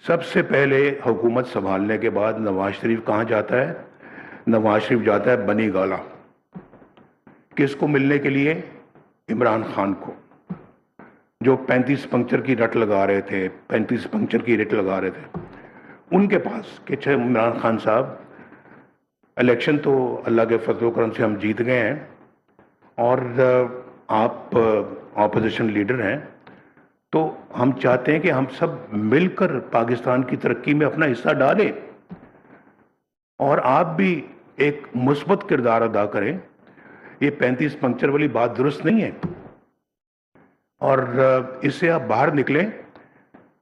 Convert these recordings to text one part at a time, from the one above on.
سب سے پہلے حکومت سنبھالنے کے بعد نواز شریف کہاں جاتا ہے؟ نواز شریف جاتا ہے بنی گالہ. کس کو ملنے کے لیے؟ عمران خان کو، جو 35 پنکچر کی رٹ لگا رہے تھے، 35 پنکچر کی رٹ لگا رہے تھے ان کے پاس کہ چھے عمران خان صاحب، الیکشن تو اللہ کے فضل و کرم سے ہم جیت گئے ہیں اور آپ اپوزیشن لیڈر ہیں، تو ہم چاہتے ہیں کہ ہم سب مل کر پاکستان کی ترقی میں اپنا حصہ ڈالیں اور آپ بھی ایک مثبت کردار ادا کریں. یہ 35 پنکچر والی بات درست نہیں ہے اور اس سے آپ باہر نکلیں.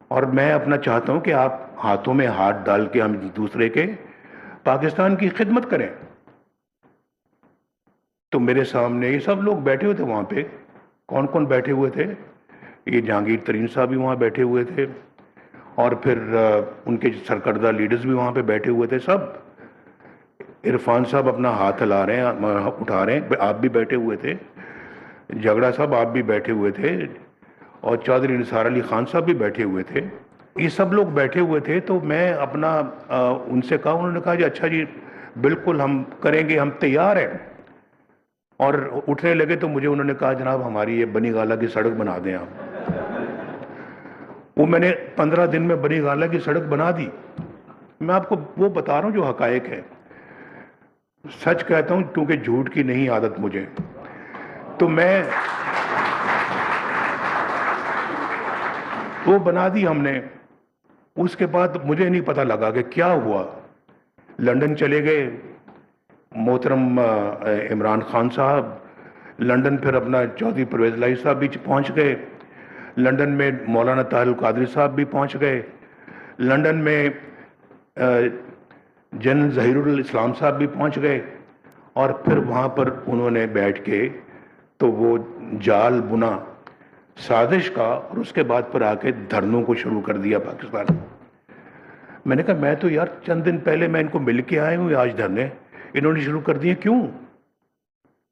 اور میں اپنا چاہتا ہوں کہ آپ ہاتھوں میں ہاتھ ڈال کے ہم دوسرے کے پاکستان کی خدمت کریں. تو میرے سامنے یہ سب لوگ بیٹھے ہوئے تھے وہاں پہ. کون کون بیٹھے ہوئے تھے؟ یہ جہانگیر ترین صاحب بھی وہاں بیٹھے ہوئے تھے اور پھر ان کے سرکردہ لیڈرز بھی وہاں پہ بیٹھے ہوئے تھے. سب عرفان صاحب اپنا ہاتھ ہلا رہے ہیں، اٹھا رہے ہیں، آپ بھی بیٹھے ہوئے تھے. جھگڑا صاحب آپ بھی بیٹھے ہوئے تھے اور چودھری نثار علی خان صاحب بھی بیٹھے ہوئے تھے. یہ سب لوگ بیٹھے ہوئے تھے. تو میں اپنا ان سے کہا، انہوں نے کہا جی اچھا جی بالکل ہم کریں گے، ہم تیار ہیں. اور اٹھنے لگے تو مجھے انہوں نے کہا جناب ہماری یہ بنی گالہ کی سڑک بنا دیں آپ. وہ میں نے 15 دن میں بنی گالہ کی سڑک بنا دی. میں آپ کو وہ بتا رہا ہوں جو حقائق ہے. سچ کہتا ہوں کیونکہ جھوٹ کی نہیں عادت مجھے. تو میں وہ بنا دی ہم نے. اس کے بعد مجھے نہیں پتہ لگا کہ کیا ہوا. لندن چلے گئے محترم عمران خان صاحب. لندن پھر اپنا چودھری پرویز الہی صاحب بھی پہنچ گئے. لندن میں مولانا طاہر القادری صاحب بھی پہنچ گئے. لندن میں جنرل ظہیر الاسلام صاحب بھی پہنچ گئے. اور پھر وہاں پر انہوں نے بیٹھ کے تو وہ جال بنا سازش کا اور اس کے بعد پر آ کے دھرنوں کو شروع کر دیا پاکستان. میں نے کہا میں تو یار چند دن پہلے میں ان کو مل کے آئے ہوں، آج دھرنے انہوں نے شروع کر دیے کیوں؟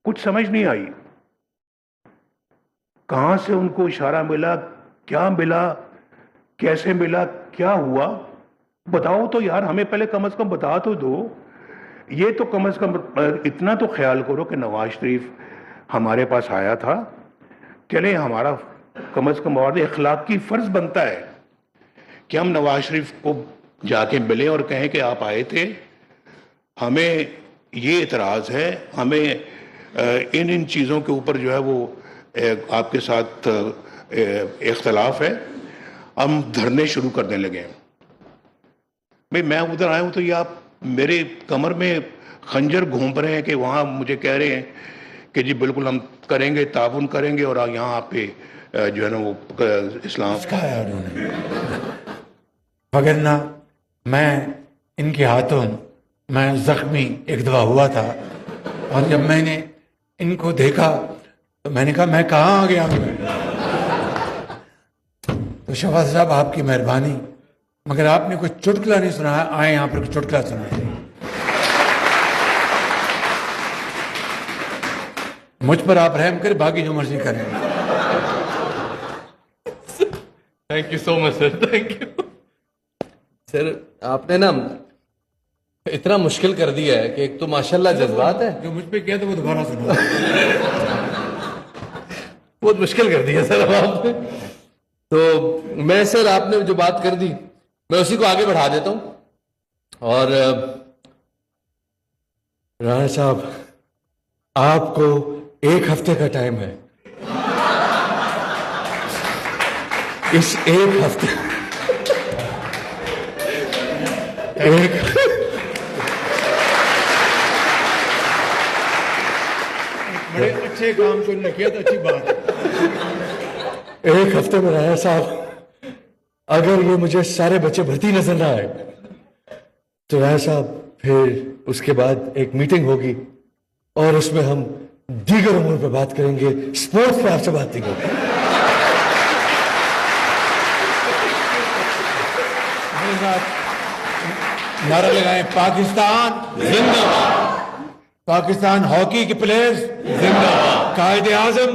کچھ سمجھ نہیں آئی. کہاں سے ان کو اشارہ ملا، کیا ملا، کیسے ملا، کیا ہوا؟ بتاؤ تو یار، ہمیں پہلے کم از کم بتا تو دو. یہ تو کم از کم اتنا تو خیال کرو کہ نواز شریف ہمارے پاس آیا تھا. چلیں ہمارا کم از کم اور اخلاقی فرض بنتا ہے کہ ہم نواز شریف کو جا کے ملیں اور کہیں کہ آپ آئے تھے، ہمیں یہ اعتراض ہے، ہمیں ان چیزوں کے اوپر جو ہے وہ آپ کے ساتھ اختلاف ہے، ہم دھرنے شروع کرنے لگے ہیں. میں ادھر آیا ہوں تو یہ آپ میرے کمر میں خنجر گھونپ رہے ہیں کہ وہاں مجھے کہہ رہے ہیں کہ جی بالکل ہم کریں گے، تعاون کریں گے اور یہاں آپ پہ جو ہے نا وہ اسلام وگرنہ میں ان کے ہاتھوں میں زخمی ایک دفعہ ہوا تھا اور جب میں نے ان کو دیکھا تو میں نے کہا میں کہاں آ گیا ہوں. تو شفاعت صاحب آپ کی مہربانی، مگر آپ نے کوئی چٹکلا نہیں سنایا، آئے یہاں پر کوئی چٹکلا سنائے. مجھ پر آپ رحم کریں، باقی جو مرضی کریں. Thank you so much sir, thank you sir. آپ نے نا اتنا مشکل کر دیا ہے کہ ایک تو ماشاءاللہ جذبات ہے، جو مجھ پہ کیا تو وہ دوبارہ سنو. بہت مشکل کر دیا سر آپ نے. تو میں سر آپ نے جو بات کر دی میں اسی کو آگے بڑھا دیتا ہوں. اور رانا صاحب آپ کو 1 ہفتے کا ٹائم ہے. اس 1 ہفتے بڑے اچھے کام کو نے کیا تو اچھی بات ہے. 1 ہفتے میں رانا صاحب اگر یہ مجھے سارے بچے بھرتی نظر نہ آئے تو رانا صاحب پھر اس کے بعد ایک میٹنگ ہوگی اور اس میں ہم دیگر امور پہ بات کریں گے، سپورٹس پہ آپ سے بات نہیں ہوگی. نعرہ لگائیں پاکستان زندہ باد، پاکستان ہاکی کے پلیئرز زندہ باد، قائد اعظم